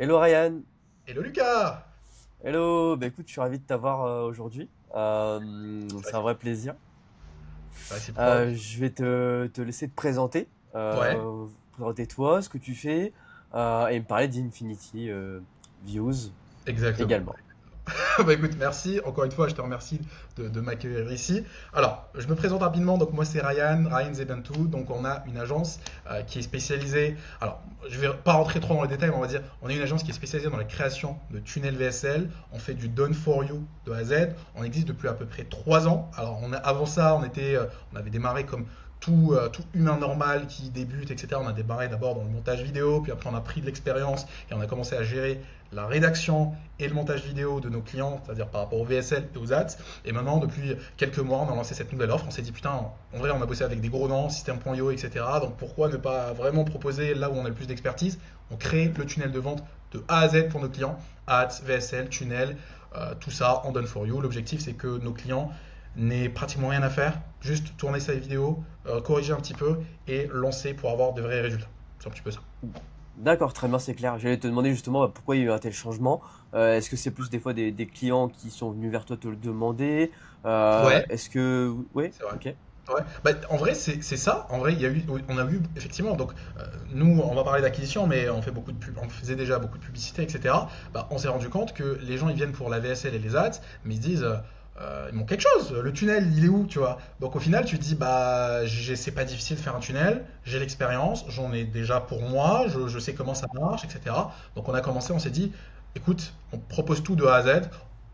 Hello Ryan, Hello Lucas! hello, bah écoute, je suis ravi de t'avoir aujourd'hui. C'est C'est un vrai réciproque. plaisir. C'est réciproque. Je vais te laisser te présenter, Ouais, présenter toi, ce que tu fais, et me parler d'Infinity Views exactement. également. Bah écoute, merci. Encore une fois, je te remercie de m'accueillir ici. Alors, je me présente rapidement. Donc, moi, c'est Ryan Zebentou. Donc, on a une agence qui est spécialisée. Alors, je vais pas rentrer trop dans les détails, mais on va dire, on est une agence qui est spécialisée dans la création de tunnels VSL. On fait du done for you de A à Z. On existe depuis à peu près 3 ans. Alors, avant ça, on avait démarré comme tout humain normal qui débute, etc. On a démarré d'abord dans le montage vidéo, puis après on a pris de l'expérience et on a commencé à gérer la rédaction et le montage vidéo de nos clients, c'est-à-dire par rapport au VSL et aux ads. Et maintenant, depuis quelques mois, on a lancé cette nouvelle offre. On s'est dit, putain, en vrai, on a bossé avec des gros noms, System.io, etc. Donc pourquoi ne pas vraiment proposer là où on a le plus d'expertise? On crée le tunnel de vente de A à Z pour nos clients, ads, VSL, tunnel, tout ça en done for you. L'objectif, c'est que nos clients n'aient pratiquement rien à faire, juste tourner sa vidéo, corriger un petit peu et lancer pour avoir de vrais résultats. C'est un petit peu ça. D'accord, très bien, c'est clair. J'allais te demander justement pourquoi il y a eu un tel changement. Est-ce que c'est plus des fois des clients qui sont venus vers toi te le demander? Ouais, Est-ce que... Oui, c'est vrai. ok. Ouais. Bah, en vrai, c'est ça. En vrai, on a eu effectivement. Donc, nous, on va parler d'acquisition, mais on fait beaucoup de on faisait déjà beaucoup de publicité, etc. Bah, on s'est rendu compte que les gens, ils viennent pour la VSL et les ads, mais ils se disent, il manque quelque chose. Le tunnel, il est où, tu vois? Donc, au final, tu te dis, bah, c'est pas difficile de faire un tunnel. J'ai l'expérience, j'en ai déjà pour moi, je sais comment ça marche, etc. Donc, on a commencé, on s'est dit, écoute, on propose tout de A à Z.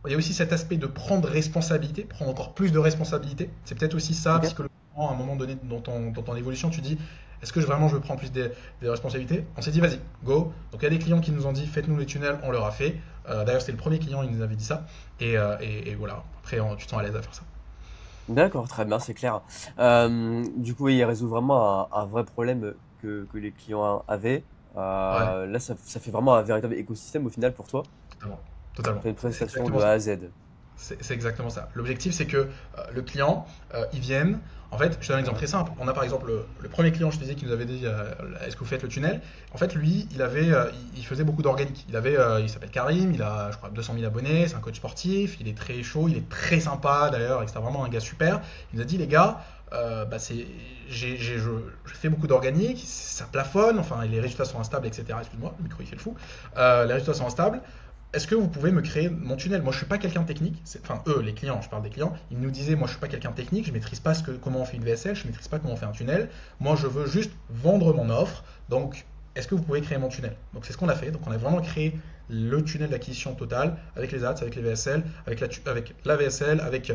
Il y a aussi cet aspect de prendre responsabilité, prendre encore plus de responsabilité. C'est peut-être aussi ça, Ok. psychologiquement, à un moment donné dans ton évolution, tu dis, est-ce que vraiment je veux prendre plus des responsabilités? On s'est dit, vas-y, go. Donc il y a des clients qui nous ont dit, faites-nous les tunnels, on leur a fait. D'ailleurs, c'était le premier client, il nous avait dit ça. Et voilà, après, tu te sens à l'aise à faire ça. D'accord, très bien, c'est clair. Du coup, oui, il résout vraiment un vrai problème que les clients avaient. Ouais, Là, ça fait vraiment un véritable écosystème au final pour toi. totalement. Totalement. C'est une C'est prestation de exactement A ça. à Z. C'est exactement ça. L'objectif, c'est que le client, ils viennent. En fait, je te donne un exemple Ouais. très simple. On a par exemple le premier client, je te disais, qui nous avait dit est-ce que vous faites le tunnel? En fait, lui, il faisait beaucoup d'organique. Il s'appelle Karim, il a, je crois, 200 000 abonnés, c'est un coach sportif, il est très chaud, il est très sympa d'ailleurs, et c'est vraiment un gars super. Il nous a dit, les gars, bah je fais beaucoup d'organique, ça plafonne, enfin, les résultats sont instables, etc. Excuse-moi, le micro il fait le fou. Les résultats sont instables. Est-ce que vous pouvez me créer mon tunnel? Moi, je suis pas quelqu'un de technique. Enfin, eux, les clients, je parle des clients. Ils nous disaient, moi, je suis pas quelqu'un de technique. Je maîtrise pas comment on fait une VSL. Je maîtrise pas comment on fait un tunnel. Moi, je veux juste vendre mon offre. Donc, est-ce que vous pouvez créer mon tunnel? Donc, c'est ce qu'on a fait. Donc, on a vraiment créé le tunnel d'acquisition totale avec les ads, avec les VSL, avec la VSL, avec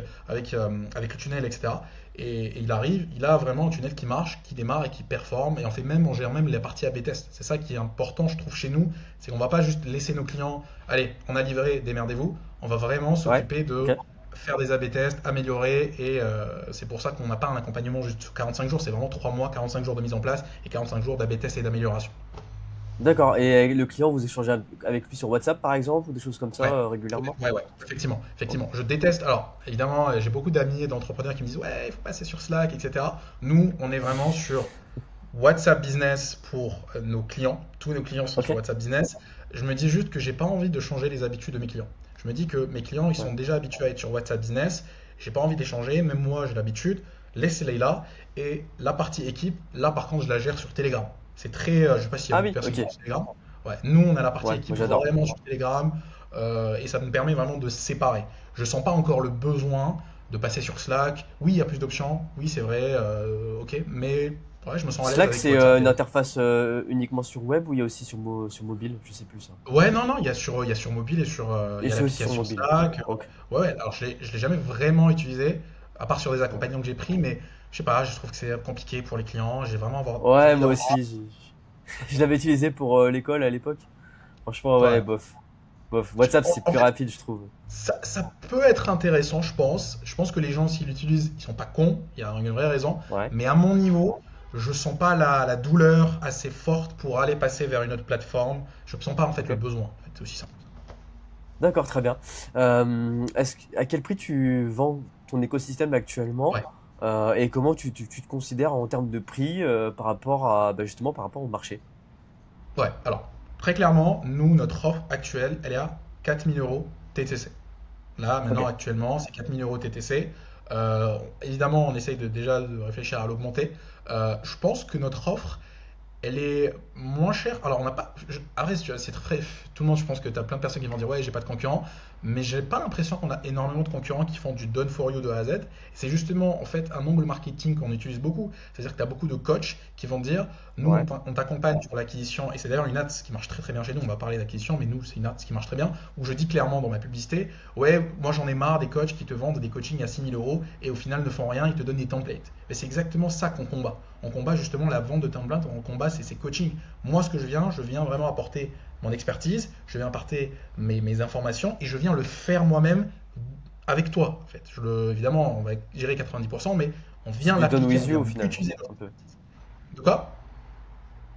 le tunnel, etc. Et il arrive, il a vraiment un tunnel qui marche, qui démarre et qui performe. Et on gère même la partie A/B test. C'est ça qui est important, je trouve, chez nous. C'est qu'on va pas juste laisser nos clients, allez, on a livré, démerdez-vous. On va vraiment Ouais. s'occuper de Ok. faire des A/B tests, améliorer. Et c'est pour ça qu'on n'a pas un accompagnement juste sur 45 jours. C'est vraiment 3 mois, 45 jours de mise en place et 45 jours d'A/B test et d'amélioration. D'accord. Et le client, vous échangez avec lui sur WhatsApp par exemple ou des choses comme ça Ouais, régulièrement? ouais, effectivement, Ok. effectivement. Je déteste. Alors, évidemment, j'ai beaucoup d'amis et d'entrepreneurs qui me disent, ouais, il faut passer sur Slack, etc. Nous, on est vraiment sur WhatsApp Business pour nos clients. Tous nos clients sont Ok. sur WhatsApp Business. Je me dis juste que j'ai pas envie de changer les habitudes de mes clients. Je me dis que mes clients, ils Ouais. sont déjà habitués à être sur WhatsApp Business. J'ai pas envie de les changer. Même moi, j'ai l'habitude. Laissez-les là. Et la partie équipe, là, par contre, je la gère sur Telegram. C'est très. Je sais pas s'il y a Ah beaucoup de oui, personnes ok. qui ont Telegram. Ouais, nous, on a la partie Ouais, équipe moi j'adore. vraiment sur Telegram. Et ça me permet vraiment de séparer. Je sens pas encore le besoin de passer sur Slack. Oui, il y a plus d'options. Oui, c'est vrai. Ok. Mais ouais, je me sens à l'aise Slack, avec c'est WhatsApp. une interface uniquement sur web ou il y a aussi sur mobile? Je sais plus ça. Ouais, non, non, il y a sur mobile il Et y a c'est aussi sur l'application mobile. Slack. Ok. Ouais, ouais, alors je l'ai jamais vraiment utilisé, à part sur des accompagnements que j'ai pris, mais je sais pas, je trouve que c'est compliqué pour les clients. J'ai vraiment Ouais, envie moi d'avoir. aussi. Je l'avais utilisé pour l'école à l'époque. Franchement, ouais, Ouais. bof. Bof. WhatsApp, c'est En plus fait, rapide, je trouve. ça peut être intéressant, je pense. Je pense que les gens, s'ils l'utilisent, ils sont pas cons, il y a une vraie raison. Ouais. Mais à mon niveau, je sens pas la douleur assez forte pour aller passer vers une autre plateforme. Je ne sens pas en fait Ok. le besoin. En fait, c'est aussi simple. D'accord, très bien. À quel prix tu vends ton écosystème actuellement Ouais. et comment tu te considères en termes de prix par rapport à, bah, justement, par rapport au marché? Ouais, alors. Très clairement, nous, notre offre actuelle, elle est à 4 000 € TTC. Là, Ok. maintenant, actuellement, c'est 4 000 € TTC. Évidemment, on essaye déjà de réfléchir à l'augmenter. Je pense que notre offre, elle est moins chère. Alors, on n'a pas. Après, c'est très. Tout le monde, je pense que tu as plein de personnes qui vont dire ouais, j'ai pas de concurrents. Mais j'ai pas l'impression qu'on a énormément de concurrents qui font du done for you de A à Z. C'est justement en fait un angle marketing qu'on utilise beaucoup. C'est-à-dire que tu as beaucoup de coachs qui vont te dire nous, Ouais. on t'accompagne sur l'acquisition. Et c'est d'ailleurs une ads qui marche très très bien chez nous. On va parler d'acquisition, mais nous, c'est une ads qui marche très bien. Où je dis clairement dans ma publicité ouais, moi j'en ai marre des coachs qui te vendent des coachings à 6 000 € et au final ne font rien, ils te donnent des templates. Et c'est exactement ça qu'on combat. On combat justement la vente de templates, on combat ces coachings. Moi, ce que je viens vraiment apporter mon expertise, je viens apporter mes informations et je viens le faire moi-même avec toi. En fait. Évidemment, on va gérer 90%, mais on C'est vient du done l'appliquer, on with you vient au final, utiliser. un peu. De quoi?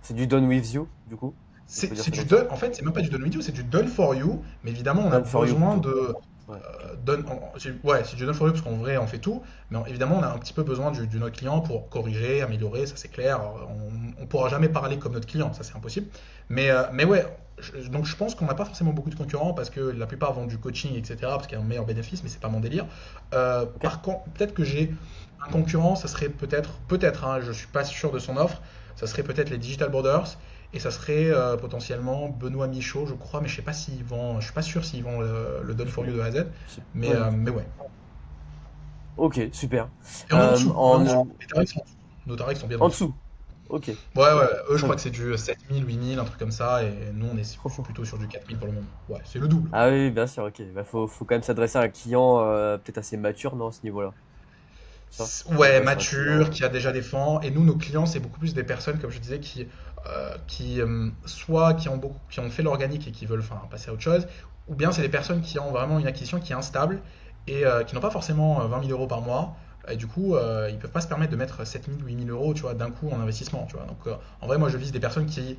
C'est du done with you, du coup. On peut dire C'est ça du comme ça. done, en fait, c'est même pas du done video, c'est du done for you, mais évidemment, on a Done for you besoin plutôt. de. Ouais. Ouais, c'est du done for you parce qu'en vrai, on fait tout, mais évidemment, on a un petit peu besoin de notre client pour corriger, améliorer, ça c'est clair. On pourra jamais parler comme notre client, ça c'est impossible. Mais ouais, donc je pense qu'on n'a pas forcément beaucoup de concurrents parce que la plupart vendent du coaching, etc., parce qu'il y a un meilleur bénéfice, mais c'est pas mon délire. Ok. Par contre, peut-être que j'ai un concurrent, ça serait peut-être, hein, je suis pas sûr de son offre, ça serait peut-être les Digital Borders. Et ça serait potentiellement Benoît Michaud, je crois, mais je suis pas sûr s'ils vont le Done for You de A à Z. Je sais pas du tout. Mais ouais. Ok, super. Et on est en dessous, on est en dessous. En, Les tarifs sont en dessous. Nos tarifs sont bien en en dessous. dessous. Ok. Ouais, ouais, eux, je Très crois bien. que c'est du 7 000, 8 000, un truc comme ça, et nous, on est plutôt sur du 4 000 pour le moment. Ouais, c'est le double. Ah oui, bien sûr, ok. Bah, faut quand même s'adresser à un client peut-être assez mature, non, à ce niveau-là. Ça. Ouais, S'adresser à un mature, client. qui a déjà des fonds. Et nous, nos clients, c'est beaucoup plus des personnes, comme je disais, soit qui ont fait l'organique et qui veulent enfin, passer à autre chose, ou bien c'est des personnes qui ont vraiment une acquisition qui est instable et qui n'ont pas forcément 20 000 € par mois. Et du coup, ils peuvent pas se permettre de mettre 7 000 ou 8 000 € tu vois, d'un coup en investissement. Tu vois. Donc, en vrai, moi, je vise des personnes qui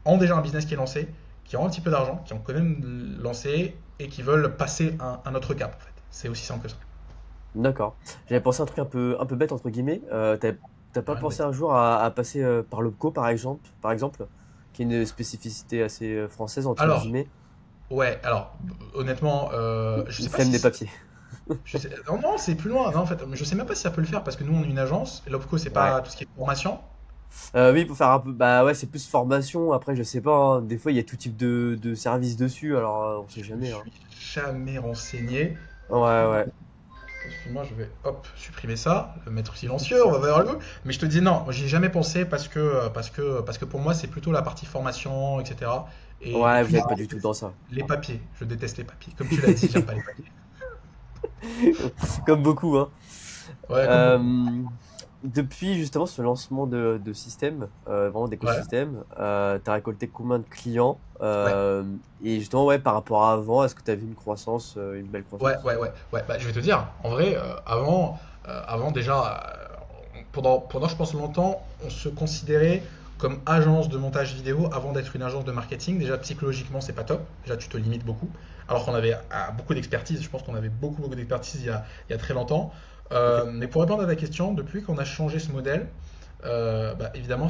ont déjà un business qui est lancé, qui ont un petit peu d'argent, qui ont quand même lancé et qui veulent passer un autre cap. En fait. C'est aussi simple que ça. D'accord. J'avais pensé à un truc un peu bête, entre guillemets. T'as pas Rien de pensé bête. un jour à passer par l'OPCO, par exemple, qui est une spécificité assez française, entre Alors, guillemets, ouais, alors, honnêtement, je une sais pas flemme si des papiers. non, non, c'est plus loin. Non, en fait, je sais même pas si ça peut le faire parce que nous, on est une agence. Et l'OPCO, c'est Ouais. pas tout ce qui est formation. Oui, pour faire un peu. Bah ouais, c'est plus formation. Après, je sais pas, hein. Des fois, il y a tout type de services dessus, alors on sait Je me jamais, hein. suis jamais renseigné. Ouais, ouais. Excuse-moi, je vais hop supprimer ça, le mettre silencieux, on va voir le coup. Mais je te dis non, j'y ai jamais pensé parce que pour moi, c'est plutôt la partie formation, etc. Et Ouais, puis vous êtes pas du tout dans ça. les papiers. Je déteste les papiers. Comme tu l'as dit, j'aime pas les papiers. Comme beaucoup, hein. Ouais, comme beaucoup. Euh, Depuis justement ce lancement de système, vraiment Ouais, d'écosystème, t'as récolté combien de clients? ouais. Et justement, ouais, par rapport à avant, est-ce que t'as vu une croissance, une belle Ouais, croissance? ouais, ouais, ouais. Bah, je vais te dire, en vrai, avant déjà, pendant je pense longtemps, on se considérait comme agence de montage vidéo avant d'être une agence de marketing. Déjà psychologiquement, c'est pas top. Déjà, tu te limites beaucoup. Alors qu'on avait beaucoup d'expertise. Je pense qu'on avait beaucoup d'expertise il y a très longtemps. Ok. Mais pour répondre à ta question, depuis qu'on a changé ce modèle, bah, évidemment,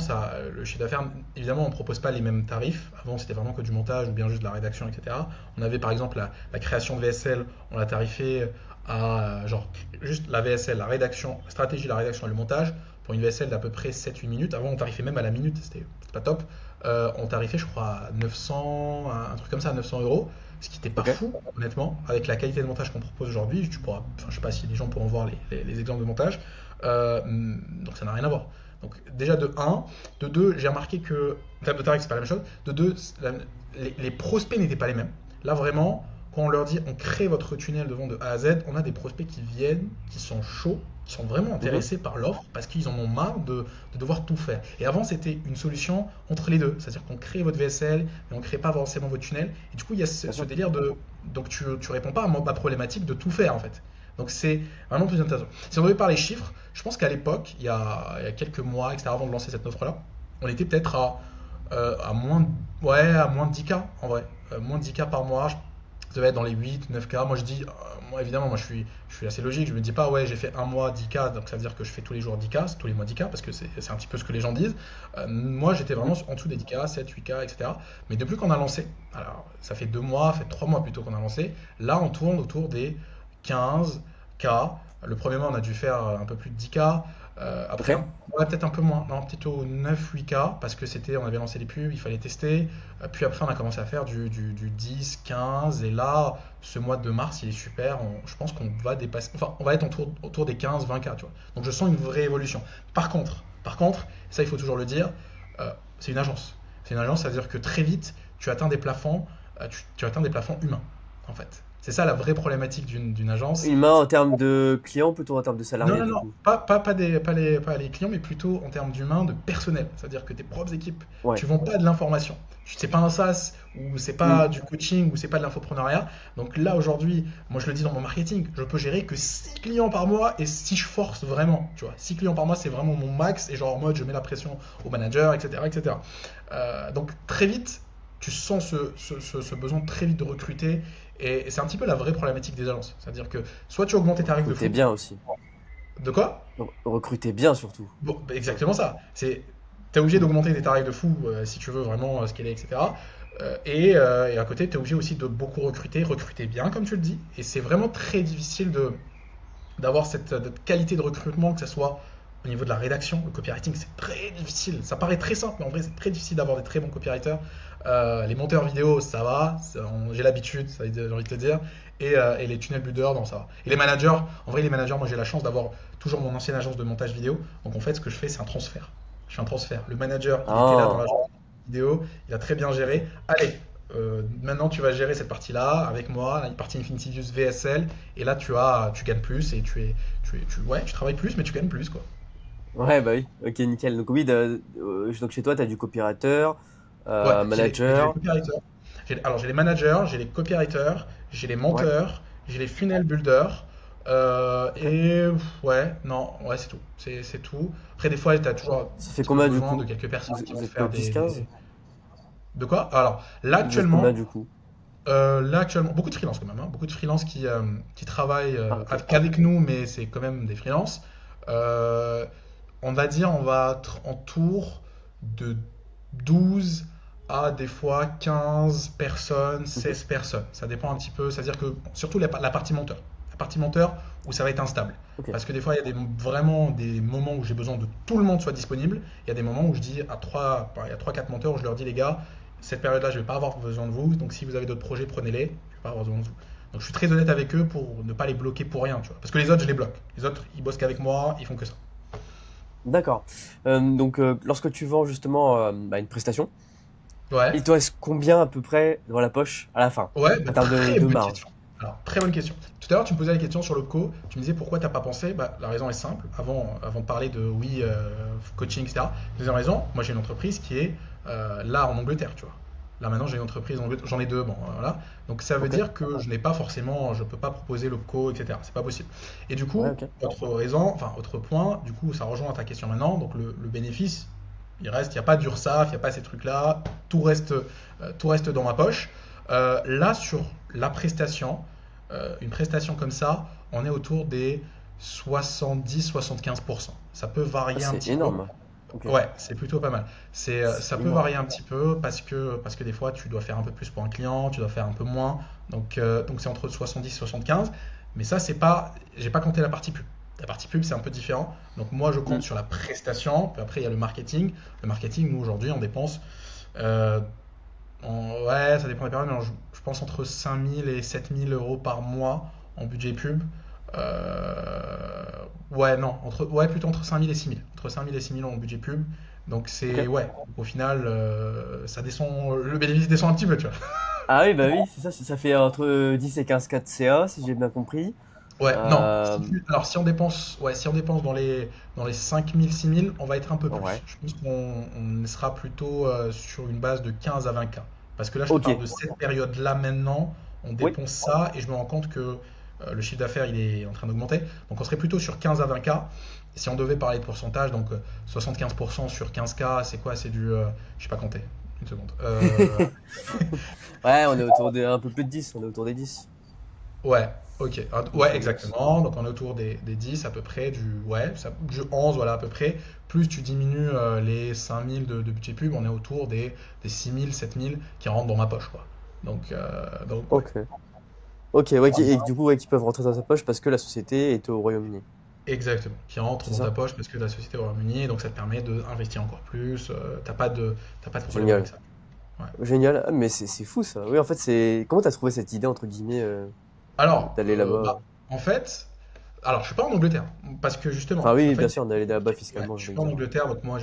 le chiffre d'affaires, évidemment, on ne propose pas les mêmes tarifs. Avant, c'était vraiment que du montage ou bien juste de la rédaction, etc. On avait par exemple la création de VSL, on l'a tarifé à genre juste la VSL, la rédaction, la stratégie, la rédaction et le montage pour une VSL d'à peu près 7-8 minutes. Avant, on tarifait même à la minute, c'était pas top. On tarifait, je crois, à 900, un truc comme ça, à 900 €, ce qui n'était pas Ok. fou, honnêtement, avec la qualité de montage qu'on propose aujourd'hui. Tu pourras, enfin, je sais pas si les gens pourront voir les exemples de montage. Donc ça n'a rien à voir. Donc déjà de un, de 2, j'ai remarqué que, en termes de tarifs, c'est pas la même chose. De 2, les prospects n'étaient pas les mêmes. Là vraiment, quand on leur dit on crée votre tunnel de vente de A à Z, on a des prospects qui viennent, qui sont chauds, qui sont vraiment Mhm. intéressés par l'offre parce qu'ils en ont marre de devoir tout faire. Et avant, c'était une solution entre les deux. C'est-à-dire qu'on crée votre VSL, mais on ne crée pas forcément votre tunnel. Et du coup, il y a Bien ce sûr. délire de. Donc tu réponds pas à ma problématique de tout faire en fait. Donc c'est vraiment plus intéressant. Si on devait parler chiffres, je pense qu'à l'époque, il y a quelques mois, etc., avant de lancer cette offre-là, on était peut-être à moins, ouais, à moins de 10K en vrai. Moins de 10K par mois. ça va être dans les 8, 9K. Moi, je dis, moi, évidemment, moi, je suis assez logique. Je me dis pas, ouais, j'ai fait un mois 10K, donc ça veut dire que je fais tous les jours 10K, c'est tous les mois 10K, parce que c'est un petit peu ce que les gens disent. Moi, j'étais vraiment en dessous des 10K, 7, 8K, etc. Mais depuis qu'on a lancé, alors, ça fait 2 mois, ça fait 3 mois plutôt qu'on a lancé, là, on tourne autour des 15K. Le premier mois, on a dû faire un peu plus de 10K. Après, Ok. ouais, peut-être un peu moins, non, plutôt 9-8K, parce que on avait lancé les pubs, il fallait tester. Puis après, on a commencé à faire du 10, 15, et là, ce mois de mars, il est super. Je pense qu'on va dépasser, enfin, on va être autour des 15, 20K, tu vois. Donc je sens une vraie évolution. Par contre, ça, il faut toujours le dire, c'est une agence. C'est une agence, c'est-à-dire que très vite, tu atteins des plafonds, tu atteins des plafonds humains, en fait. C'est ça la vraie problématique d'une agence. Humain en termes de clients, plutôt en termes de Non, salariés, non, du non, coup. pas les clients, mais plutôt en termes d'humain, de personnel. C'est-à-dire que tes propres équipes, Ouais. tu vends pas de l'information. C'est pas un SaaS, ou c'est Hmm. pas du coaching, ou c'est pas de l'infopreneuriat. Donc là, aujourd'hui, moi je le dis dans mon marketing, je peux gérer que 6 clients par mois, et si je force vraiment, tu vois, 6 clients par mois, c'est vraiment mon max, et genre en mode, je mets la pression au manager, etc., etc. Donc très vite, tu sens ce besoin très vite de recruter, et c'est un petit peu la vraie problématique des agences. C'est-à-dire que soit tu augmentes tes tarifs de Recruter fou. bien aussi. De quoi? Recruter bien surtout. Bon, bah, exactement ça. T'es obligé d'augmenter tes tarifs de fou si tu veux vraiment scaler, etc. Et à côté, t'es obligé aussi de beaucoup recruter bien, comme tu le dis. Et c'est vraiment très difficile d'avoir cette qualité de recrutement, que ce soit au niveau de la rédaction. Le copywriting, c'est très difficile. Ça paraît très simple, mais en vrai, c'est très difficile d'avoir des très bons copywriters. Les monteurs vidéo, ça va. J'ai l'habitude, j'ai envie de te dire. Et les tunnel builders, non, ça va. Et les managers, en vrai, les managers, moi, j'ai la chance d'avoir toujours mon ancienne agence de montage vidéo. Donc, en fait, ce que je fais, c'est un transfert. Je fais un transfert. Le manager, il était là dans Ah, l'agence vidéo, il a très bien ok. géré. Allez, maintenant tu vas gérer cette partie-là avec moi, la partie Infinitiviews VSL, et là tu gagnes plus et ouais, tu travailles plus, mais tu gagnes plus quoi. Ouais, bah oui. Ok, nickel. Donc oui, donc chez toi, tu as du copywriter, Ouais, j'ai les manager. copywriters. Alors j'ai les managers, j'ai les copywriters, j'ai les Ouais. monteurs, j'ai les funnel builders. Ok. Ouais, non, ouais, c'est tout. C'est tout. Après, des fois, tu as toujours un Ça fait petit peu combien du besoin de coup? quelques personnes qui Vous vont êtes quoi, faire 10-15? De quoi? Alors, là, Vous êtes combien actuellement, du coup? beaucoup de freelance quand même, hein, beaucoup de freelance qui travaillent Ah, ok. qu'avec nous, mais c'est quand même des freelances. Euh, on va dire, on va être en tour de 12 à des fois 15 personnes, Mhm. 16 personnes. Ça dépend un petit peu, c'est-à-dire que surtout la partie monteur. La partie monteur où ça va être instable. Ok. Parce que des fois, il y a vraiment des moments où j'ai besoin de tout le monde soit disponible. Il y a des moments où je dis il y a 3-4 monteurs où je leur dis les gars, cette période-là, je ne vais pas avoir besoin de vous. Donc si vous avez d'autres projets, prenez-les. Je ne vais pas avoir besoin de vous. Donc je suis très honnête avec eux pour ne pas les bloquer pour rien, tu vois. Parce que les autres, je les bloque. Les autres, ils bossent qu'avec moi, ils font que ça. D'accord. Donc lorsque tu vends justement bah, une prestation, Ouais. il te reste combien à peu près dans la poche à la fin, Ouais, bah, en termes très de bonne marge? question. Alors, très bonne question. Tout à l'heure, tu me posais la question sur l'OPCO. Tu me disais pourquoi tu n'as pas pensé. Bah, la raison est simple. Avant de parler de oui, coaching, etc. Deuxième raison, moi j'ai une entreprise qui est là en Angleterre, tu vois. Là maintenant, j'ai une entreprise en Angleterre. J'en ai deux, bon, voilà. Donc ça veut Ok. dire que je n'ai pas forcément, je peux pas proposer l'OPCO, etc. C'est pas possible. Et du Ouais, coup, ok. autre point, du coup, ça rejoint à ta question maintenant. Donc le bénéfice, il n'y a pas d'URSSAF, il n'y a pas ces trucs-là. Tout reste dans ma poche. Là, sur la prestation, une prestation comme ça, on est autour des 70-75%. Ça peut Ah, varier un c'est petit peu. énorme. Ok. Ouais, c'est plutôt pas mal. C'est Ça peut énorme. varier un petit peu parce que des fois, tu dois faire un peu plus pour un client, tu dois faire un peu moins. Donc c'est entre 70 et 75. Mais ça, j'ai pas compté la partie pub. La partie pub, c'est un peu différent. Donc moi, je compte Hmm. sur la prestation. Puis après, il y a le marketing. Le marketing, nous, aujourd'hui, on dépense euh, ouais, ça dépend des périodes, mais je pense entre 5 000 et 7 000 € par mois en budget pub. Euh, ouais, non, ouais, plutôt entre 5 000 et 6 000. Entre 5 000 et 6 000 en budget pub. Donc c'est, Ok. ouais, au final, ça descend, le bénéfice descend un petit peu, tu vois. Ah oui, bah oui, c'est ça, ça fait entre 10 et 15 4 CA, si j'ai bien compris. Ouais, non. Euh, Alors si on dépense dans les 5 000, 6 000, on va être un peu plus. ouais. Je pense qu'on sera plutôt sur une base de 15 à 20K. Parce que là, je te Ok. parle de cette période-là maintenant, on Oui. dépense ça et je me rends compte que le chiffre d'affaires, il est en train d'augmenter. Donc on serait plutôt sur 15 à 20K. Si on devait parler de pourcentage, donc 75% sur 15K, c'est quoi? C'est du, je sais pas compter, une seconde. Ouais, on est autour de un peu plus de 10, on est autour des 10. Ouais, ok. Ouais, Autour des 10. exactement. Donc on est autour des 10 à peu près, du 11, voilà, à peu près. Plus tu diminues les 5000 de budget pub, on est autour des 6000, 7000 qui rentrent dans ma poche, quoi. Donc ouais. Ok. Ok, ouais, Voilà. et du coup, ouais, qui peuvent rentrer dans sa poche parce que la société est au Royaume-Uni. Exactement. Qui rentrent C'est dans ta ça? poche parce que la société est au Royaume-Uni, donc ça te permet d'investir encore plus. T'as pas de problème avec Génial. ça. Ouais. Génial. Ah, mais c'est fou ça. Oui, en fait, c'est. Comment t'as trouvé cette idée, entre guillemets, Alors, d'aller là-bas? en fait, alors je suis pas en Angleterre parce que Enfin, justement, en oui, bien fait, sûr, d'aller là-bas ouais, fiscalement, je je suis veux pas en dire. Angleterre, donc moi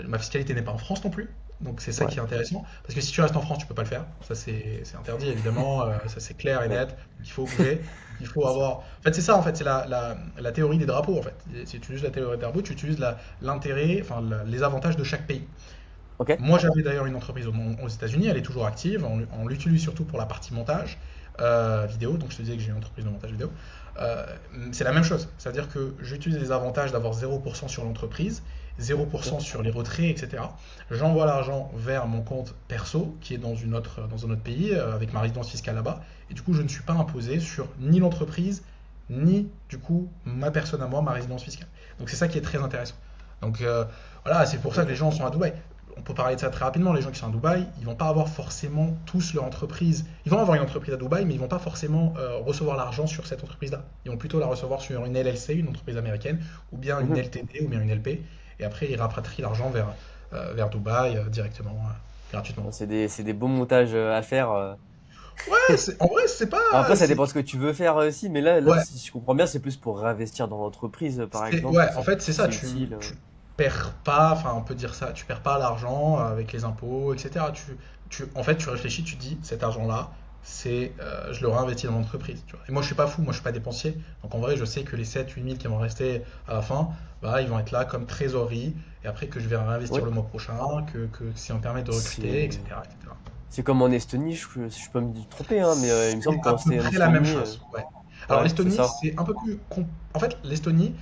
ma fiscalité n'est pas en France non plus. Donc c'est ça Ouais, qui est intéressant. Parce que si tu restes en France, tu peux pas le faire. Ça c'est interdit évidemment. Ça c'est clair et ouais, net. Donc, il faut bouger. Il faut c'est ça. avoir. En fait c'est ça en fait. C'est la théorie des drapeaux en fait. Si tu utilises la théorie des drapeaux, tu utilises l'intérêt, enfin les avantages de chaque pays. Ok? Moi, j'avais d'ailleurs une entreprise aux États-Unis, elle est toujours active. On l'utilise surtout pour la partie montage vidéo. Donc, je te disais que j'ai une entreprise de montage vidéo. Euh, c'est la même chose. C'est-à-dire que j'utilise les avantages d'avoir 0% sur l'entreprise, Ok? 0% sur les retraits, etc. J'envoie l'argent vers mon compte perso, qui est dans un autre pays, avec ma résidence fiscale là-bas. Et du coup, je ne suis pas imposé sur ni l'entreprise, ni du coup ma personne à moi, ma résidence fiscale. Donc, c'est ça qui est très intéressant. Donc, voilà, c'est pour ça que les Ok. gens sont à Dubaï. On peut parler de ça très rapidement. Les gens qui sont à Dubaï, ils vont pas avoir forcément tous leur entreprise. Ils vont avoir une entreprise à Dubaï, mais ils vont pas forcément recevoir l'argent sur cette entreprise-là. Ils vont plutôt la recevoir sur une LLC, une entreprise américaine, ou bien une Mhm. LTD, ou bien une LP. Et après, ils rapatrient l'argent vers Dubaï directement, gratuitement. Bon, c'est des beaux montages à faire. Ouais, en vrai, c'est Alors pas. après, ça dépend ce que tu veux faire aussi, mais là, Ouais, si je comprends bien, c'est plus pour réinvestir dans l'entreprise, par exemple, Ouais, que en fait, c'est ça. c'est utile. Tu perds pas, enfin, on peut dire ça, tu perds pas l'argent avec les impôts, etc. En fait, tu réfléchis, tu dis, cet argent-là, je le réinvestis dans l'entreprise. Tu vois. Et moi, je suis pas fou, moi, je suis pas dépensier. Donc, en vrai, je sais que les 7 8 000 qui vont rester à la fin, bah, ils vont être là comme trésorerie, et après que je vais réinvestir Oui. le mois prochain, que si on me permet de recruter, C'est etc., etc. c'est comme en Estonie, je peux me tromper, hein, mais il me semble C'est à quand peu c'était en près la même Estonie. chose. Ouais. Alors Ouais, c'est l'Estonie, ça. c'est un peu plus. En fait, l'Estonie,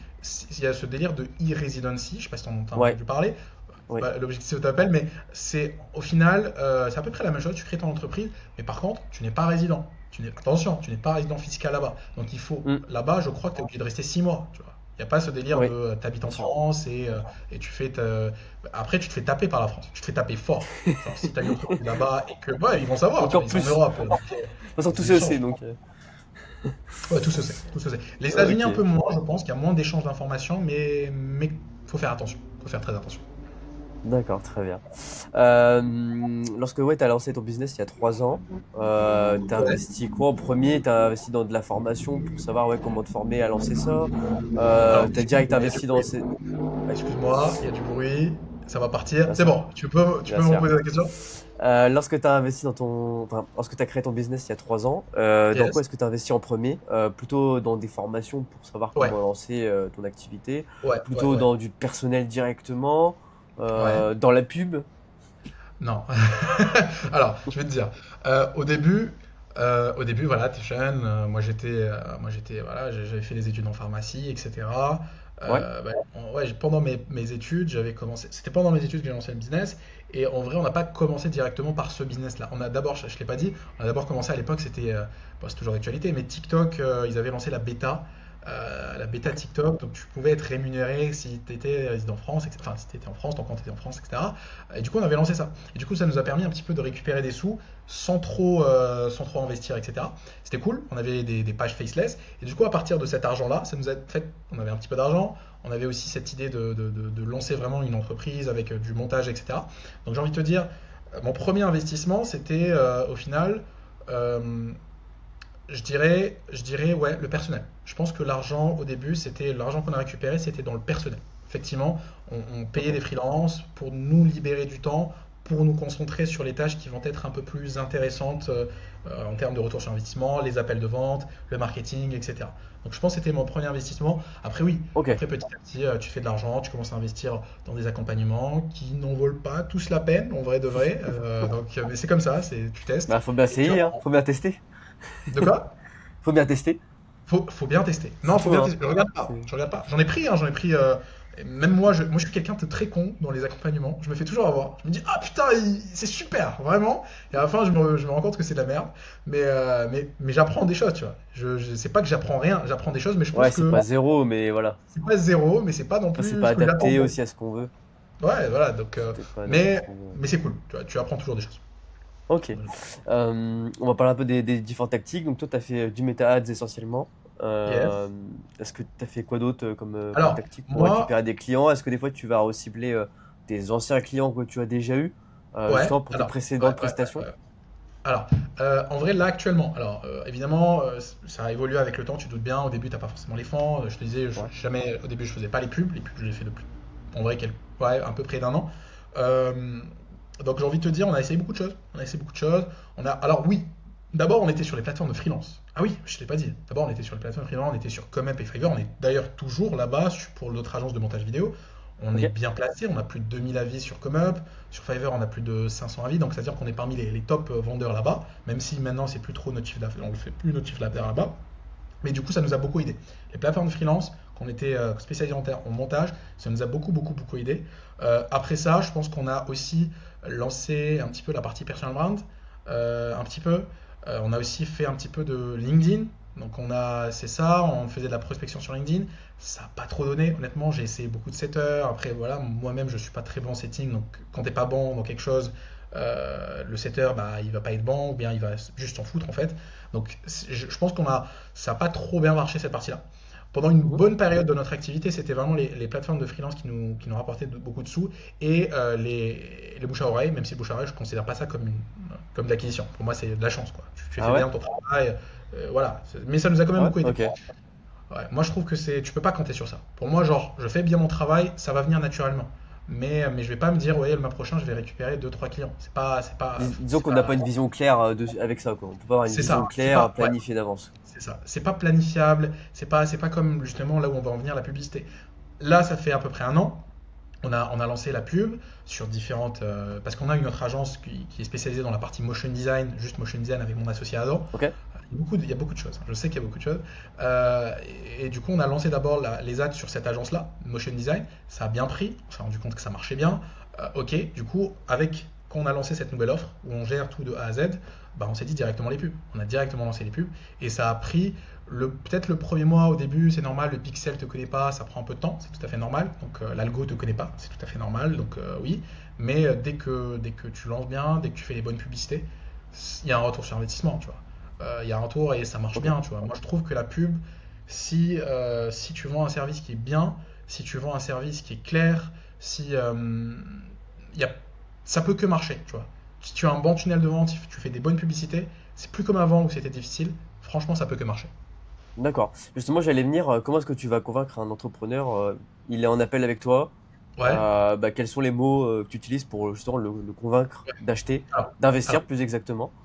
il y a ce délire de e-residency, je sais pas si t'en as Ouais, entendu parler, c'est oui. pas l'objectif de t'appel, mais c'est au final, c'est à peu près la même chose. Tu crées ton entreprise, mais par contre, tu n'es pas résident. Attention, tu n'es pas résident fiscal là-bas. Donc il faut, Hmm, là-bas, je crois que tu es obligé de rester 6 mois. Tu vois. Il n'y a pas ce délire de oui, t'habites en bien sûr. France et après tu te fais taper par la France. Tu te fais taper fort. Genre si tu as une entreprise là-bas et que, ouais, ils vont savoir, tu vois, Encore ils sont en plus. Europe. Donc, De toute façon, tout ils se sont, sait, donc. ouais, tout se sait, tout se sait. Les États-Unis un peu Ok. moins, je pense qu'il y a moins d'échanges d'informations, mais faut faire attention, faut faire très attention. D'accord, très bien. Lorsque ouais, tu as lancé ton business il y a 3 ans, tu as Ouais. investi quoi en premier? Tu as investi dans de la formation pour savoir ouais, comment te former à lancer ça. Alors, Tu as direct excuse-moi, il y a du investi dans bruit. ces... Ouais, Excuse-moi, il y a du bruit. Ça va partir. bien C'est sûr, bon, tu bien peux me sûr. reposer la question? Lorsque tu as investi dans ton... Enfin, lorsque tu as créé ton business il y a 3 ans, dans quoi Yes. est-ce que tu as investi en premier? Plutôt dans des formations pour savoir Ouais, comment lancer ton activité, ouais, ouais, plutôt ouais. dans du personnel directement, Ouais. dans la pub. Non. Alors, je vais te dire. Au début, voilà, t'es jeune. Voilà, j'avais fait des études en pharmacie, etc. Ouais, Ouais, pendant mes études, j'avais commencé. C'était pendant mes études que j'ai lancé le business. Et en vrai, on n'a pas commencé directement par ce business-là. On a d'abord, je l'ai pas dit, on a d'abord commencé à l'époque, bon, c'est toujours d'actualité, mais TikTok, ils avaient lancé la bêta TikTok, donc tu pouvais être rémunéré si tu étais résident en France, etc. Enfin si tu étais en France, ton compte était en France, etc. Et du coup on avait lancé ça. Et du coup ça nous a permis un petit peu de récupérer des sous sans trop investir, etc. C'était cool, on avait des pages faceless. Et du coup à partir de cet argent-là, ça nous a fait, on avait un petit peu d'argent, on avait aussi cette idée de lancer vraiment une entreprise avec du montage, etc. Donc j'ai envie de te dire, mon premier investissement c'était au final... euh, je dirais, ouais, le personnel. Je pense que l'argent, au début, c'était l'argent qu'on a récupéré, c'était dans le personnel. Effectivement, on payait ok. des freelances pour nous libérer du temps, pour nous concentrer sur les tâches qui vont être un peu plus intéressantes en termes de retour sur investissement, les appels de vente, le marketing, etc. Donc je pense que c'était mon premier investissement. Après oui, Ok. après petit à petit, tu fais de l'argent, tu commences à investir dans des accompagnements qui n'en valent pas tous la peine, en vrai de vrai. Mais c'est comme ça, tu testes. Bah, faut bien Et puis, essayer, hein. Faut bien tester. de quoi? Faut bien tester. Faut bien tester. Non, faut Faut, bien hein. tester. Je regarde pas. C'est- Je regarde pas. J'en ai pris, Et même moi, moi, je suis quelqu'un de très con dans les accompagnements. Je me fais toujours avoir. Je me dis, ah putain, c'est super, vraiment. Et à la fin, je me rends compte que c'est de la merde. Mais j'apprends des choses, tu vois. C'est pas que j'apprends rien, j'apprends des choses, mais je Ouais, pense c'est que pas zéro, mais voilà. c'est pas zéro, mais c'est pas non Après, c'est plus pas ce que j'attends. adapté aussi à ce qu'on veut. Ouais, voilà, donc, C'est peut-être pas adapté à ce mais, qu'on veut. mais c'est cool, tu vois, tu apprends toujours des choses. Ok. On va parler un peu des différentes tactiques. Donc toi, tu as fait du méta ads essentiellement. Euh, Yes. Est-ce que tu as fait quoi d'autre comme Alors, tactique pour moi, récupérer des clients? Est-ce que des fois tu vas recibler des anciens clients que tu as déjà eu, ouais, justement pour tes alors, ouais, précédentes ouais, prestations? ouais. Alors, en vrai, là, actuellement, alors, évidemment, ça a évolué avec le temps, tu te doutes bien. Au début, t'as pas forcément les fonds. Je te disais, Ouais. jamais, au début, je faisais pas les pubs, je les fais depuis, en vrai, ouais, un peu près d'un an. Euh, donc, j'ai envie de te dire, on a essayé beaucoup de choses. On a essayé beaucoup de choses. Alors, oui, d'abord, on était sur les plateformes de freelance. Ah oui, je t'ai pas dit. D'abord, on était sur les plateformes de freelance, on était sur Comup et Fiverr. On est d'ailleurs toujours là-bas pour notre agence de montage vidéo. On est Ok. bien placé, on a plus de 2000 avis sur Comup. Sur Fiverr, on a plus de 500 avis, donc c'est-à-dire qu'on est parmi les top vendeurs là-bas, même si maintenant c'est plus trop notre chiffre d'affaires, on le fait plus notre chiffre d'affaires là-bas. Mais du coup, ça nous a beaucoup aidé. Les plateformes de freelance, qu'on était spécialisés en montage, ça nous a beaucoup, beaucoup, beaucoup aidé. Après ça, je pense qu'on a aussi lancé un petit peu la partie personal brand, un petit peu. On a aussi fait un petit peu de LinkedIn. Donc c'est ça, on faisait de la prospection sur LinkedIn. Ça n'a pas trop donné, honnêtement, j'ai essayé beaucoup de setters. Après, voilà, moi-même, je suis pas très bon en setting. Donc, quand t'es pas bon dans quelque chose, le setter, bah, il va pas être bon, ou bien il va juste s'en foutre, en fait. Donc, je pense ça n'a pas trop bien marché cette partie-là. Pendant une Mhm. bonne période de notre activité, c'était vraiment les plateformes de freelance qui nous rapportaient beaucoup de sous et les bouche à oreille, même si le bouche à oreille, je ne considère pas ça comme de l'acquisition. Pour moi, c'est de la chance, quoi. Tu Ah fais ouais? bien ton travail, voilà. Mais ça nous a quand même Ouais? beaucoup aidé. Ok. Ouais, moi, je trouve que tu peux pas compter sur ça. Pour moi, genre, je fais bien mon travail, ça va venir naturellement. Mais je vais pas me dire, ouais, le mois prochain, je vais récupérer deux trois clients. Disons qu'on n'a pas une vision claire avec ça, quoi. On peut pas avoir une C'est vision ça. claire Ouais, planifiée d'avance. c'est ça. C'est pas planifiable. C'est pas comme justement là où on va en venir la publicité. Là, ça fait à peu près un an. On a lancé la pub sur différentes. Parce qu'on a une autre agence qui est spécialisée dans la partie motion design, juste motion design avec mon associé Adam. Ok? Il y a beaucoup de choses. Je sais qu'il y a beaucoup de choses. Euh, et du coup, on a lancé d'abord les ads sur cette agence-là, Motion Design. Ça a bien pris. On s'est rendu compte que ça marchait bien. Ok, du coup, quand on a lancé cette nouvelle offre où on gère tout de A à Z, bah, on s'est dit directement les pubs. On a directement lancé les pubs. Et ça a pris peut-être le premier mois au début, c'est normal. Le pixel te connaît pas, ça prend un peu de temps. C'est tout à fait normal. Donc l'algo te connaît pas, c'est tout à fait normal. Donc oui. Mais dès que tu lances bien, dès que tu fais les bonnes publicités, il y a un retour sur investissement, tu vois. Il y a un tour et ça marche Ok. bien, tu vois. Moi, je trouve que la pub, si tu vends un service qui est bien, si tu vends un service qui est clair, si y a, ça peut que marcher, tu vois. Si tu as un bon tunnel de vente, si tu fais des bonnes publicités, c'est plus comme avant où c'était difficile. Franchement, ça peut que marcher. D'accord. Justement, j'allais venir, comment est-ce que tu vas convaincre un entrepreneur, il est en appel avec toi, Ouais. bah, quels sont les mots que tu utilises pour justement le convaincre d'acheter, Alors, d'investir alors, plus exactement?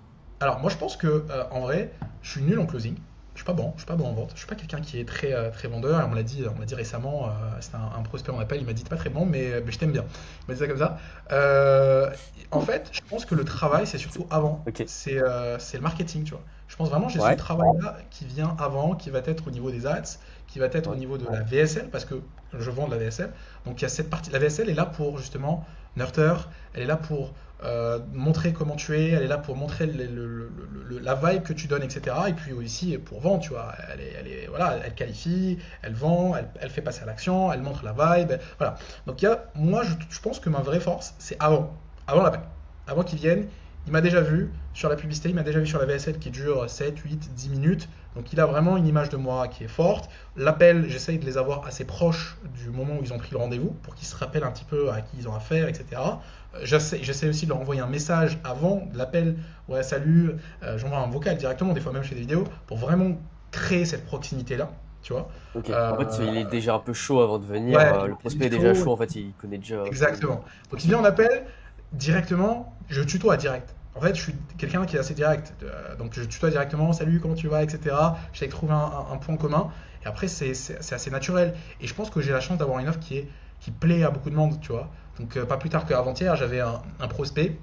Alors, moi, je pense que en vrai, je suis nul en closing. Je suis pas bon en vente. Je suis pas quelqu'un qui est très très vendeur. On m'a dit récemment, c'était un prospect en appel, il m'a dit t'es pas très bon, mais je t'aime bien. Il m'a dit ça comme ça. Euh, En fait, je pense que le travail, c'est surtout avant. Ok. C'est le marketing, tu vois. Je pense vraiment que j'ai ce Ouais. travail-là qui vient avant, qui va être au niveau des ads, qui va être au Ouais. niveau de la VSL, parce que je vends de la VSL. Donc il y a cette partie. La VSL est là pour justement nurture, elle est là pour montrer comment tu es, elle est là pour montrer la vibe que tu donnes, etc. Et puis aussi pour vendre, tu vois. Voilà, elle qualifie, elle vend, elle fait passer à l'action, elle montre la vibe. Voilà. Donc moi, je pense que ma vraie force, c'est avant l'appel. Avant qu'il vienne, il m'a déjà vu sur la publicité, il m'a déjà vu sur la VSL qui dure 7, 8, 10 minutes. Donc il a vraiment une image de moi qui est forte. L'appel, j'essaye de les avoir assez proches du moment où ils ont pris le rendez-vous pour qu'ils se rappellent un petit peu à qui ils ont affaire, etc. J'essaie aussi de leur envoyer un message avant l'appel. Ouais, salut, j'envoie un vocal directement, des fois même je fais des vidéos, pour vraiment créer cette proximité-là, tu vois. Ok. En fait, il est Euh, déjà un peu chaud avant de venir. ouais, Le il prospect est est déjà chaud, chaud. En fait, il connaît déjà un peu exactement. le Donc il vient principe. en appel, directement, je tutoie direct. En fait, je suis quelqu'un qui est assez direct. Donc je tutoie directement, salut, comment tu vas, etc. J'essaie de trouver un point commun. Et après, c'est assez naturel. Et je pense que j'ai la chance d'avoir une offre qui plaît à beaucoup de monde, tu vois. Donc pas plus tard qu'avant-hier, j'avais un prospect.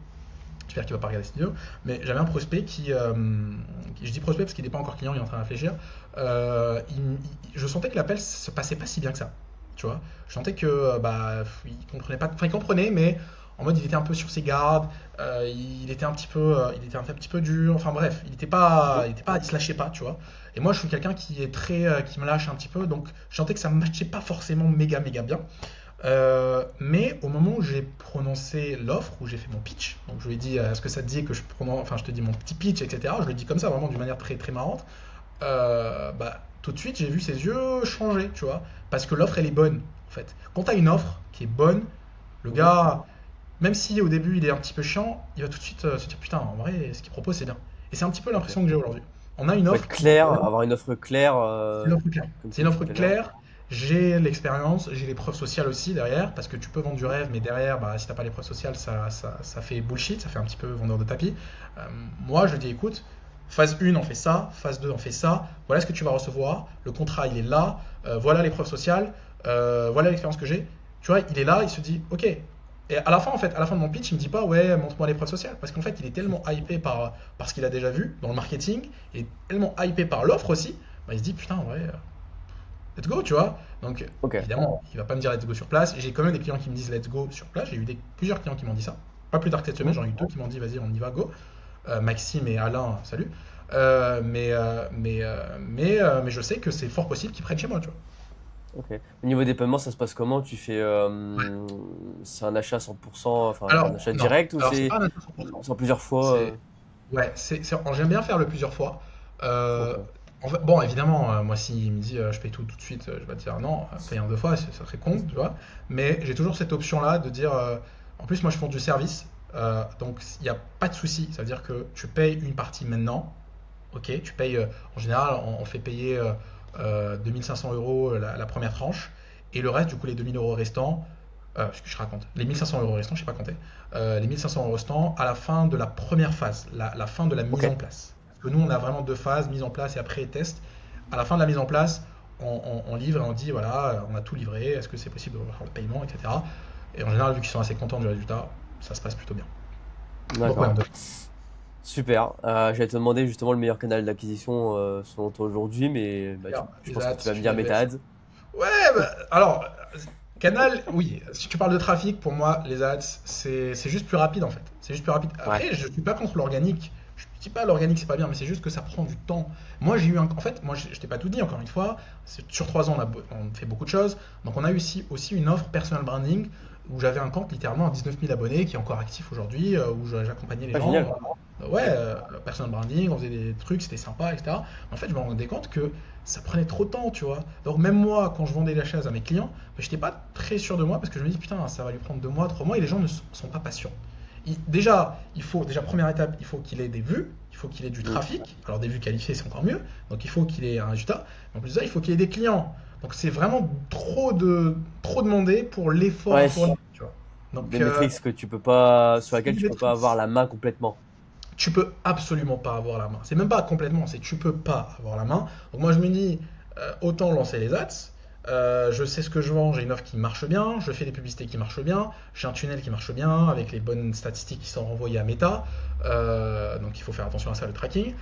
J'espère qu'il va pas regarder cette vidéo. Mais j'avais un prospect je dis prospect parce qu'il n'est pas encore client, il est en train de réfléchir. Je sentais que l'appel se passait pas si bien que ça. tu vois. Je sentais que il comprenait pas, enfin il comprenait, mais en mode il était un peu sur ses gardes, il était un petit peu dur, enfin bref, Mhm. il se lâchait pas, tu vois. Et moi je suis quelqu'un qui est qui me lâche un petit peu, donc je sentais que ça matchait pas forcément méga bien. Mais au moment où j'ai prononcé l'offre, où j'ai fait mon pitch, donc je lui ai dit est-ce que ça te dit que enfin je te dis mon petit pitch, etc. Je le dis comme ça vraiment d'une manière très marrante. Tout de suite j'ai vu ses yeux changer, tu vois, parce que l'offre elle est bonne en fait. Quand tu as une offre qui est bonne, le Mhm. gars, même si au début il est un petit peu chiant, il va tout de suite se dire putain en vrai ce qu'il propose c'est bien. Et c'est un petit peu Ok. l'impression que j'ai aujourd'hui. On a une Faut être offre qui est clair, bonne, avoir une offre claire, c'est une offre claire. comme C'est tu une disais offre tout à l'heure. claire. J'ai l'expérience, j'ai les preuves sociales aussi derrière, parce que tu peux vendre du rêve, mais derrière, si t'as pas les preuves sociales, ça fait bullshit, ça fait un petit peu vendeur de tapis. Euh, Moi, je dis écoute, phase 1, on fait ça, phase 2, on fait ça, voilà ce que tu vas recevoir, le contrat, il est là, voilà les preuves sociales, voilà l'expérience que j'ai. Tu vois, il est là, il se dit ok. Et à la fin, en fait, à la fin de mon pitch, il me dit pas ouais, montre-moi les preuves sociales, parce qu'en fait, il est tellement hypé par ce qu'il a déjà vu dans le marketing, et tellement hypé par l'offre aussi, il se dit putain, ouais, let's go, tu vois. Donc, Ok. évidemment, il va pas me dire let's go sur place. J'ai quand même des clients qui me disent let's go sur place. J'ai eu plusieurs clients qui m'ont dit ça. Pas plus tard que cette semaine, Mhm. j'en ai eu deux qui m'ont dit vas-y, on y va, go. Maxime et Alain, salut. Mais je sais que c'est fort possible qu'ils prennent chez moi, tu vois. Ok. Au niveau des paiements, ça se passe comment? Tu fais, c'est un achat 100%, enfin un Alors, achat non. direct ou Alors, c'est c'est pas un achat 100%. en plusieurs fois? C'est, ouais, j'aime bien faire le plusieurs fois. Ok. Euh, bon, évidemment, moi, s'il me dit je paye tout de suite, je vais te dire non, paye en deux fois, ça serait con, tu vois. Mais j'ai toujours cette option-là de dire en plus, moi, je fais du service, donc il n'y a pas de souci. Ça veut dire que tu payes une partie maintenant, ok, tu payes, en général, on fait payer 2500 euros la première tranche, et le reste, du coup, les 2000 euros restants, ce que je raconte, les 1500 euros restants, je sais pas compter, les 1500 euros restants à la fin de la première phase, la fin de la mise Ok. en place. Parce que nous, on a vraiment deux phases, mise en place et après test. À la fin de la mise en place, on livre et on dit voilà, on a tout livré, est-ce que c'est possible de faire le paiement, etc. Et en général, vu qu'ils sont assez contents du résultat, ça se passe plutôt bien. Donc, ouais, D'accord. Super. J'allais te demander justement le meilleur canal d'acquisition selon toi aujourd'hui, mais bah, je les pense que ads, tu vas me tu dire les baisses. MetaAds. Ouais, alors, Canal, oui, si tu parles de trafic, pour moi, les ads, c'est juste plus rapide en fait. C'est juste plus rapide. Ouais. Après, je suis pas contre l'organique. Je dis pas l'organique, c'est pas bien, mais c'est juste que ça prend du temps. Moi, j'ai eu un. En fait, moi, je t'ai pas tout dit encore une fois. Sur 3 ans, on fait beaucoup de choses. Donc, on a eu aussi une offre personal branding où j'avais un compte littéralement à 19 000 abonnés qui est encore actif aujourd'hui, où j'accompagnais les Ah, génial. gens. Personal branding, on faisait des trucs, c'était sympa, etc. En fait, je me rendais compte que ça prenait trop de temps, tu vois. Donc même moi, quand je vendais la chaise à mes clients, je n'étais pas très sûr de moi parce que je me dis putain, ça va lui prendre 2 mois, 3 mois et les gens ne sont pas patients. Déjà, première étape, il faut qu'il ait des vues, il faut qu'il ait du Mm. trafic. Alors des vues qualifiées, c'est encore mieux. Donc il faut qu'il ait un résultat. Mais en plus de ça, il faut qu'il ait des clients. Donc c'est vraiment trop demandé pour l'effort à Ouais, fournir, tu vois. des Donc métriques que tu peux pas, sur c'est lesquelles une tu peux pas avoir maîtrise. la main complètement. Tu peux absolument pas avoir la main. C'est même pas complètement, c'est tu peux pas avoir la main. Donc moi je me dis, autant lancer les ads. Je sais ce que je vends, j'ai une offre qui marche bien, je fais des publicités qui marchent bien, j'ai un tunnel qui marche bien avec les bonnes statistiques qui sont renvoyées à Meta. Donc il faut faire attention à ça, le tracking.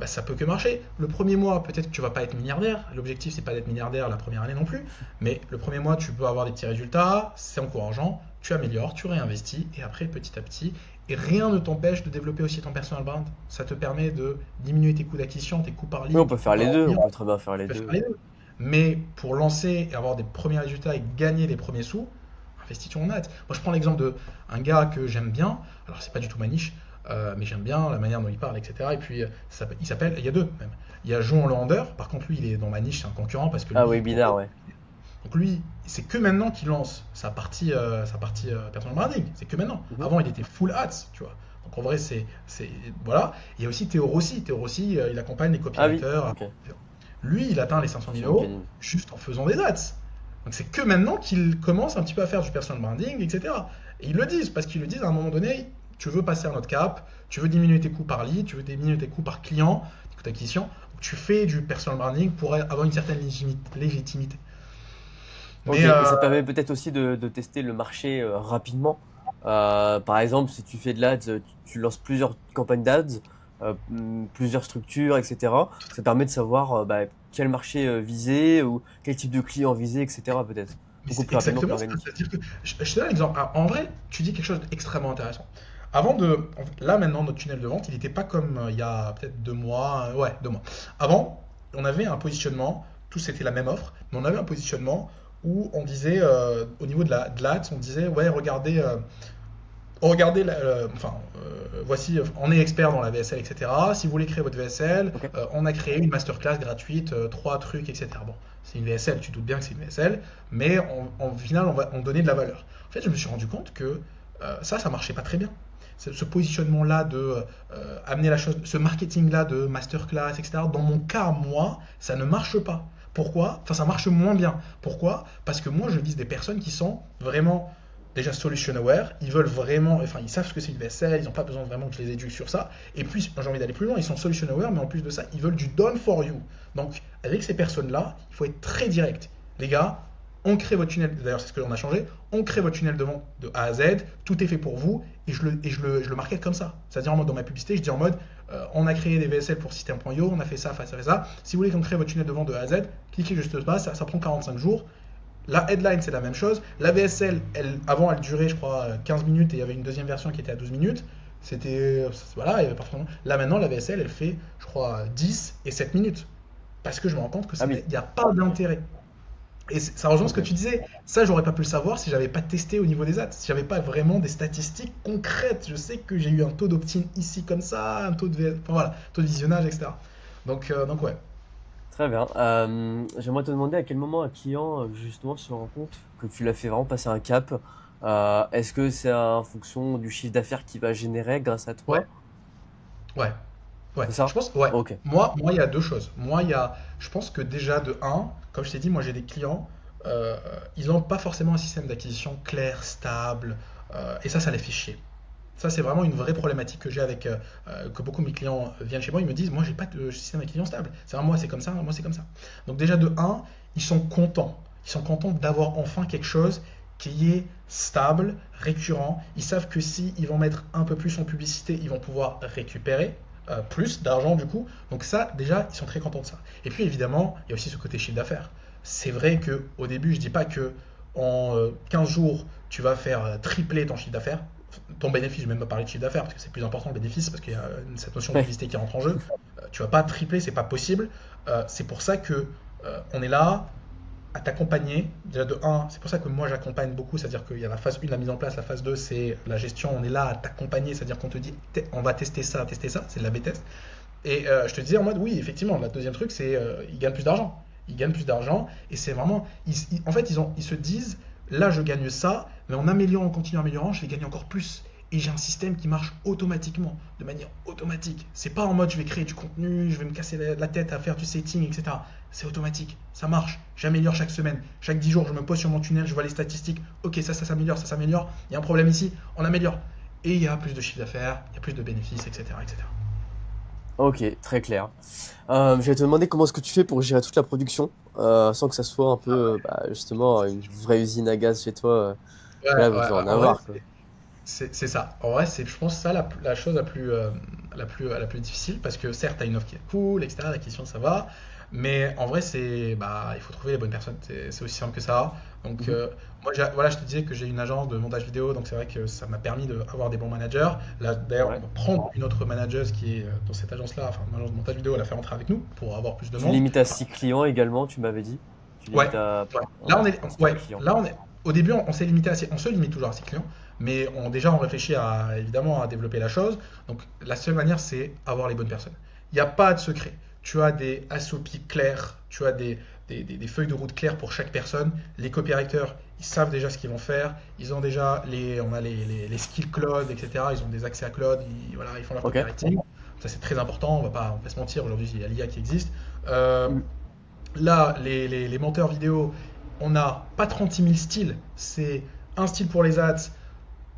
Ça peut que marcher. Le premier mois, peut-être que tu vas pas être milliardaire. L'objectif, c'est pas d'être milliardaire la première année non plus. Mais le premier mois, tu peux avoir des petits résultats, c'est encourageant, tu améliores, tu réinvestis, et après, petit à petit, et rien ne t'empêche de développer aussi ton personal brand. Ça te permet de diminuer tes coûts d'acquisition, tes coûts par Oui, on lead, tes peut coûts faire les par deux, on client. peut très bien faire les Tu peux faire deux. les deux. Mais pour lancer et avoir des premiers résultats et gagner les premiers sous, investis en ads. Moi, je prends l'exemple de un gars que j'aime bien. Alors, c'est pas du tout ma niche, mais j'aime bien la manière dont il parle, etc. Et puis, il y a deux même. Il y a Jean Hollander. Par contre, lui, il est dans ma niche, c'est un concurrent parce que Ah lui, oui, il binaire, propose. ouais. Donc lui, c'est que maintenant qu'il lance sa partie personal branding. C'est que maintenant. Mhm. Avant, il était full ads, tu vois. Donc en vrai, voilà. Il y a aussi Théo Rossi. Théo Rossi, il accompagne les Ah oui, copywriters. ok. Lui, il atteint les 500 000 Sur euros LinkedIn. juste en faisant des ads. Donc c'est que maintenant qu'il commence un petit peu à faire du personal branding, etc. Et ils le disent, parce qu'ils le disent à un moment donné, tu veux passer à notre cap, tu veux diminuer tes coûts par lead, tu veux diminuer tes coûts par client, tes coûts d'acquisition. Donc tu fais du personal branding pour avoir une certaine légitimité. Ok, Mais et ça te permet peut-être aussi de tester le marché rapidement. Par exemple, si tu fais de l'ads, tu lances plusieurs campagnes d'ads. plusieurs structures, etc. Ça permet de savoir quel marché viser ou quel type de client viser, etc. peut-être. Mais Beaucoup c'est plus rapidement que exactement ça. l'organique. C'est-à-dire que je te donne un exemple. Alors, en vrai, tu dis quelque chose d'extrêmement intéressant. Avant de. Là, maintenant, notre tunnel de vente, il n'était pas comme il y a peut-être 2 mois. Ouais, 2 mois. Avant, on avait un positionnement, tout c'était la même offre, mais on avait un positionnement où on disait, au niveau de l'ads, on disait, ouais, regardez, voici, on est expert dans la VSL, etc. Si vous voulez créer votre VSL, Ok. on a créé une masterclass gratuite, 3 trucs, etc. Bon, c'est une VSL, tu doutes bien que c'est une VSL, mais en final, on donnait de la valeur. En fait, je me suis rendu compte que ça marchait pas très bien. Ce positionnement-là de amener la chose, ce marketing-là de masterclass, etc. Dans mon cas, moi, ça ne marche pas. Pourquoi? Enfin, ça marche moins bien. Pourquoi? Parce que moi, je vise des personnes qui sont vraiment déjà solution aware, ils veulent vraiment, enfin ils savent ce que c'est une VSL, ils n'ont pas besoin vraiment que je les éduque sur ça. Et puis, j'ai envie d'aller plus loin, ils sont solution aware, mais en plus de ça, ils veulent du done for you. Donc, avec ces personnes-là, il faut être très direct. Les gars, on crée votre tunnel, d'ailleurs c'est ce que l'on a changé, on crée votre tunnel de vente de A à Z, tout est fait pour vous, et je le market comme ça. C'est-à-dire en mode dans ma publicité, je dis en mode, on a créé des VSL pour System.io, on a fait ça, ça, ça, ça. Si vous voulez qu'on crée votre tunnel de vente de A à Z, cliquez juste là, ça prend 45 jours. La headline, c'est la même chose. La VSL, avant, elle durait, je crois, 15 minutes et il y avait une deuxième version qui était à 12 minutes. C'était. Voilà, il y avait pas vraiment. Là, maintenant, la VSL, elle fait, je crois, 10 et 7 minutes. Parce que je me rends compte que Ah il oui. n'y a pas d'intérêt. Et ça rejoint ce Ok. que tu disais. Ça, j'aurais pas pu le savoir si j'avais pas testé au niveau des ads. Si j'avais pas vraiment des statistiques concrètes. Je sais que j'ai eu un taux d'opt-in ici comme ça, un taux de, enfin, voilà, taux de visionnage, etc. Donc ouais. Très bien. J'aimerais te demander à quel moment un client justement se rend compte que tu l'as fait vraiment passer un cap. Est-ce que c'est en fonction du chiffre d'affaires qu'il va générer grâce à Ouais, toi? ouais. Ouais, C'est je ça? pense, ouais. Ok. Moi, il y a deux choses. Moi, je pense que déjà de un, comme je t'ai dit, moi j'ai des clients, euh, ils n'ont pas forcément un système d'acquisition clair, stable, et ça les fait chier. Ça, c'est vraiment une vraie problématique que j'ai que beaucoup de mes clients viennent chez moi, ils me disent, moi, j'ai pas de système d'acquisition stable. C'est vraiment moi, c'est comme ça, moi, c'est comme ça. Donc déjà de un, ils sont contents. Ils sont contents d'avoir enfin quelque chose qui est stable, récurrent. Ils savent que si ils vont mettre un peu plus en publicité, ils vont pouvoir récupérer plus d'argent du coup. Donc ça, déjà, ils sont très contents de ça. Et puis évidemment, il y a aussi ce côté chiffre d'affaires. C'est vrai que au début, je dis pas que en 15 jours, tu vas faire tripler ton chiffre d'affaires. Ton bénéfice, je vais même pas parler de chiffre d'affaires parce que c'est plus important le bénéfice parce qu'il y a cette notion de Ouais. publicité qui rentre en jeu. Tu vas pas tripler, c'est pas possible. C'est pour ça que on est là à t'accompagner. Déjà de un, c'est pour ça que moi j'accompagne beaucoup, c'est-à-dire qu'il y a la phase 1, la mise en place, la phase 2, c'est la gestion. On est là à t'accompagner, c'est-à-dire qu'on te dit on va tester ça, c'est de la B-test. Et je te disais en mode oui, effectivement, le deuxième truc, c'est ils gagnent plus d'argent. Ils gagnent plus d'argent et c'est vraiment. En fait, ils se disent là, je gagne ça, mais en améliorant, en continuant améliorant, je vais gagner encore plus. Et j'ai un système qui marche automatiquement, de manière automatique. C'est pas en mode je vais créer du contenu, je vais me casser la tête à faire du setting, etc. C'est automatique, ça marche. J'améliore chaque semaine. Chaque 10 jours, je me pose sur mon tunnel, je vois les statistiques. Ok, ça s'améliore, ça s'améliore. Il y a un problème ici, on améliore. Et il y a plus de chiffre d'affaires, il y a plus de bénéfices, etc., etc. Ok, très clair. Je vais te demander comment est-ce que tu fais pour gérer toute la production sans que ça soit un peu justement une vraie usine à gaz chez toi. Ouais, Là, ouais, vous en en vrai, avoir quoi. c'est ça. En vrai, c'est, je pense, ça la chose la plus difficile parce que certes, tu as une offre qui est cool, etc. La question, ça va. Mais en vrai, il faut trouver les bonnes personnes. C'est aussi simple que ça. Donc, Mhm. moi, voilà, je te disais que j'ai une agence de montage vidéo, donc c'est vrai que ça m'a permis d'avoir des bons managers. Là, d'ailleurs, Ouais. on va prendre une autre manageuse qui est dans cette agence-là, enfin, une agence de montage vidéo, elle a fait rentrer avec nous pour avoir plus de Tu monde. limites à Enfin, 6 clients également, tu m'avais dit. Tu ouais, limites à ouais. Là, un, un seul ouais, client. là, au début, on s'est limité on se limite toujours à 6 clients, mais déjà, on réfléchit évidemment, à développer la chose. Donc, la seule manière, c'est avoir les bonnes personnes. Il n'y a pas de secret. Tu as des SOP clairs, tu as des feuilles de route claires pour chaque personne. Les copywriters, ils savent déjà ce qu'ils vont faire. Ils ont déjà on a les skills Claude, etc. Ils ont des accès à Claude. Voilà, ils font leur Ok. copywriting. Ça, c'est très important. On va pas se mentir. Aujourd'hui, il y a l'IA qui existe. Euh, Mm. Là, les monteurs vidéo, on n'a pas 36 000 styles. C'est un style pour les ads,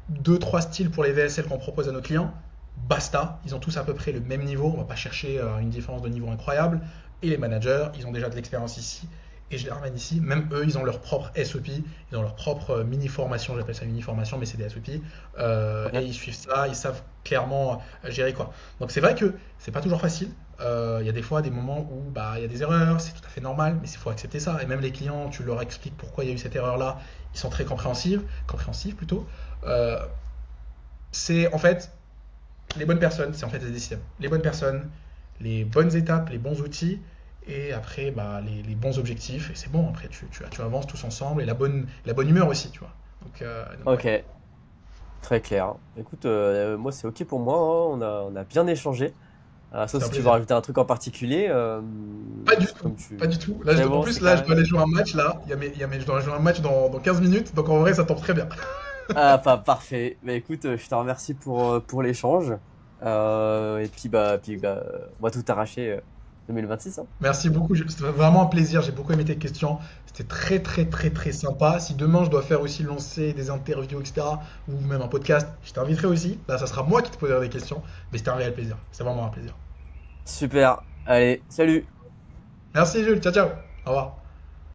deux, trois styles pour les VSL qu'on propose à nos clients. Basta. Ils ont tous à peu près le même niveau. On ne va pas chercher une différence de niveau incroyable. Et les managers, ils ont déjà de l'expérience ici. et je les ramène ici. Même eux, ils ont leur propre SOP, ils ont leur propre mini-formation, j'appelle ça mini-formation, mais c'est des SOP. Et Ok. ils suivent ça, ils savent clairement gérer quoi. Donc c'est vrai que c'est pas toujours facile. Il y a des fois des moments où bah, il y a des erreurs, c'est tout à fait normal, mais il faut accepter ça. Et même les clients, tu leur expliques pourquoi il y a eu cette erreur-là, ils sont très compréhensifs plutôt. Euh, c'est en fait les bonnes personnes, c'est en fait des systèmes. Les bonnes personnes, les bonnes étapes, les bons outils, et après bah, les bons objectifs. Et c'est bon, après tu avances tous ensemble, et la bonne humeur aussi, tu vois. Donc ouais, Ok, très clair. Écoute, moi c'est ok pour moi, hein. On a bien échangé. Sauf c'était un si tu veux plaisir. rajouter un truc en particulier, Pas du tout, comme tu. pas du tout. C'est En bon, plus, c'est là, je carré. dois aller jouer un match, là. Je dois jouer un match dans 15 minutes, donc en vrai, ça tombe très bien. Ah, pas parfait. Bah écoute, je te remercie pour l'échange. Et puis on va tout arracher 2026, hein. Merci beaucoup, c'était vraiment un plaisir, j'ai beaucoup aimé tes questions. C'était très, très, très, très sympa. Si demain, je dois faire aussi lancer des interviews, etc., ou même un podcast, je t'inviterai aussi. Là, ça sera moi qui te poserai des questions, mais c'était un réel plaisir. C'est vraiment un plaisir. Super. Allez, salut! Merci, Jules. Ciao, ciao. Au revoir.